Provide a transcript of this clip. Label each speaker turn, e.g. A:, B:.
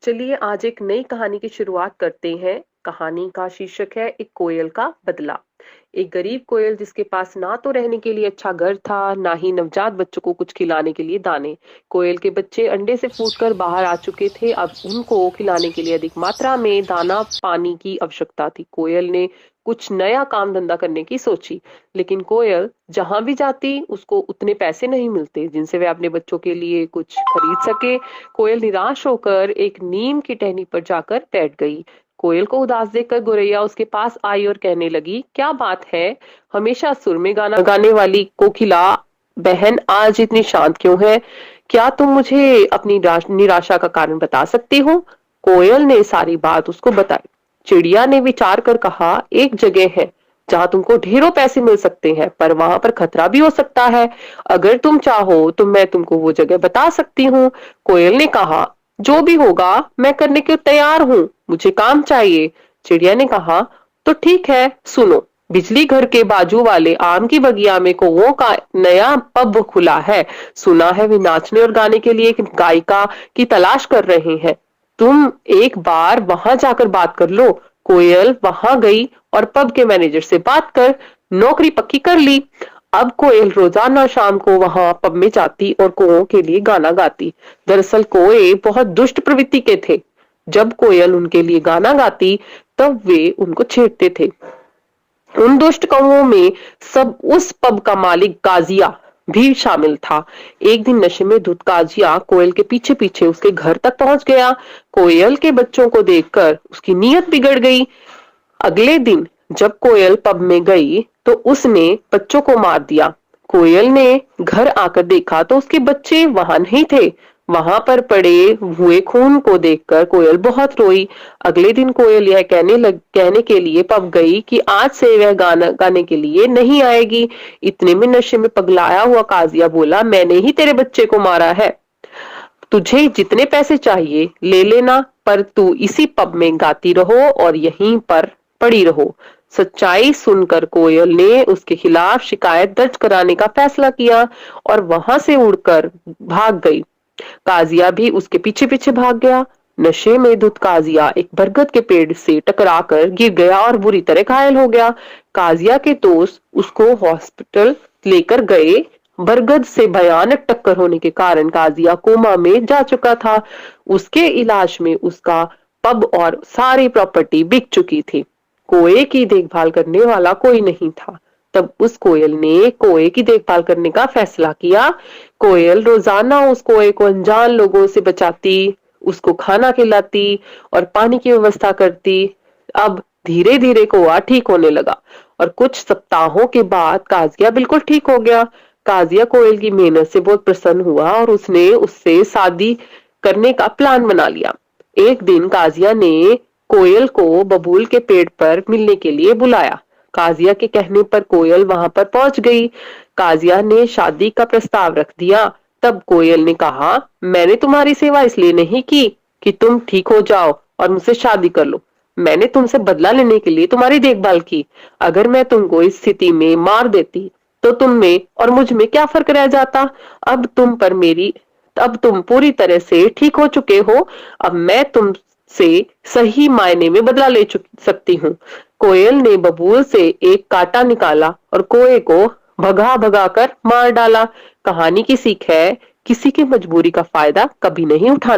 A: चलिए आज एक नई कहानी की शुरुआत करते हैं। कहानी का शीर्षक है एक कोयल का बदला। एक गरीब कोयल जिसके पास ना तो रहने के लिए अच्छा घर था, ना ही नवजात बच्चों को कुछ खिलाने के लिए दाने। कोयल के बच्चे अंडे से फूटकर बाहर आ चुके थे। अब उनको खिलाने के लिए अधिक मात्रा में दाना पानी की आवश्यकता थी। कोयल ने कुछ नया काम धंधा करने की सोची, लेकिन कोयल जहां भी जाती उसको उतने पैसे नहीं मिलते जिनसे वह अपने बच्चों के लिए कुछ खरीद सके। कोयल निराश होकर एक नीम की टहनी पर जाकर बैठ गई। कोयल को उदास देखकर गोरैया उसके पास आई और कहने लगी, क्या बात है, हमेशा सुर में गाना गाने वाली कोकिला बहन आज इतनी शांत क्यों है? क्या तुम मुझे अपनी निराशा का कारण बता सकती हो? कोयल ने सारी बात उसको बताई। चिड़िया ने विचार कर कहा, एक जगह है जहां तुमको ढेरों पैसे मिल सकते हैं, पर वहां पर खतरा भी हो सकता है। अगर तुम चाहो तो मैं तुमको वो जगह बता सकती हूँ। कोयल ने कहा, जो भी होगा मैं करने के तैयार हूँ, मुझे काम चाहिए। चिड़िया ने कहा, तो ठीक है, सुनो। बिजली घर के बाजू वाले आम की बगिया में कौओं का नया पब खुला है। सुना है वे नाचने और गाने के लिए एक गायिका की तलाश कर रहे हैं। तुम एक बार वहां जाकर बात कर लो। कोयल वहां गई और पब के मैनेजर से बात कर नौकरी पक्की कर ली। अब कोयल रोजाना शाम को वहां पब में जाती और कौओं के लिए गाना गाती। दरअसल कौए बहुत दुष्ट प्रवृत्ति के थे। जब कोयल उनके लिए गाना गाती तब वे उनको छेड़ते थे। उन दुष्ट कौओं में सब उस पब का मालिक काजिया भी शामिल था। एक दिन नशे में धुत काजिया कोयल के पीछे पीछे उसके घर तक पहुंच गया। कोयल के बच्चों को देखकर उसकी नीयत बिगड़ गई। अगले दिन जब कोयल पब में गई तो उसने बच्चों को मार दिया। कोयल ने घर आकर देखा तो उसके बच्चे वहां नहीं थे। वहां पर पड़े हुए खून को देखकर कोयल बहुत रोई। अगले दिन कोयल यह कहने के लिए पब गई कि आज से वह गाना गाने के लिए नहीं आएगी। इतने में नशे में पगलाया हुआ काजिया बोला, मैंने ही तेरे बच्चे को मारा है, तुझे जितने पैसे चाहिए ले लेना, पर तू इसी पब में गाती रहो और यहीं पर पड़ी रहो। सच्चाई सुनकर कोयल ने उसके खिलाफ शिकायत दर्ज कराने का फैसला किया और वहां से उड़कर भाग गई। काजिया भी उसके पीछे पीछे भाग गया। नशे में धुत काजिया एक बरगद के पेड़ से टकराकर गिर गया और बुरी तरह घायल हो गया। काजिया के दोस्त उसको हॉस्पिटल लेकर गए। बरगद से भयानक टक्कर होने के कारण काजिया कोमा में जा चुका था। उसके इलाज में उसका पब और सारी प्रॉपर्टी बिक चुकी थी। कोए की देखभाल करने वाला कोई नहीं था। तब उस कोयल ने कोए की देखभाल करने का फैसला किया। कोयल रोजाना उस कोए को अनजान लोगों से बचाती, उसको खाना खिलाती और पानी की व्यवस्था करती। अब धीरे धीरे कोआ ठीक होने लगा और कुछ सप्ताहों के बाद काजिया बिल्कुल ठीक हो गया। काजिया कोयल की मेहनत से बहुत प्रसन्न हुआ और उसने उससे शादी करने का प्लान बना लिया। एक दिन काजिया ने कोयल को बबूल के पेड़ पर मिलने के लिए बुलाया। काजिया के कहने पर कोयल वहां पर पहुंच गई। काजिया ने शादी का प्रस्ताव रख दिया। तब कोयल ने कहा, मैंने तुम्हारी सेवा इसलिए नहीं की कि तुम ठीक हो जाओ और मुझसे शादी कर लो। मैंने तुमसे बदला लेने के लिए तुम्हारी देखभाल की। अगर मैं तुमको इस स्थिति में मार देती तो तुम में और मुझ में क्या फर्क रह जाता? अब तुम पूरी तरह से ठीक हो चुके हो। अब मैं तुमसे सही मायने में बदला ले सकती हूँ। कोयल ने बबूल से एक कांटा निकाला और कोए को भगा भगा कर मार डाला। कहानी की सीख है, किसी की मजबूरी का फायदा कभी नहीं उठाना।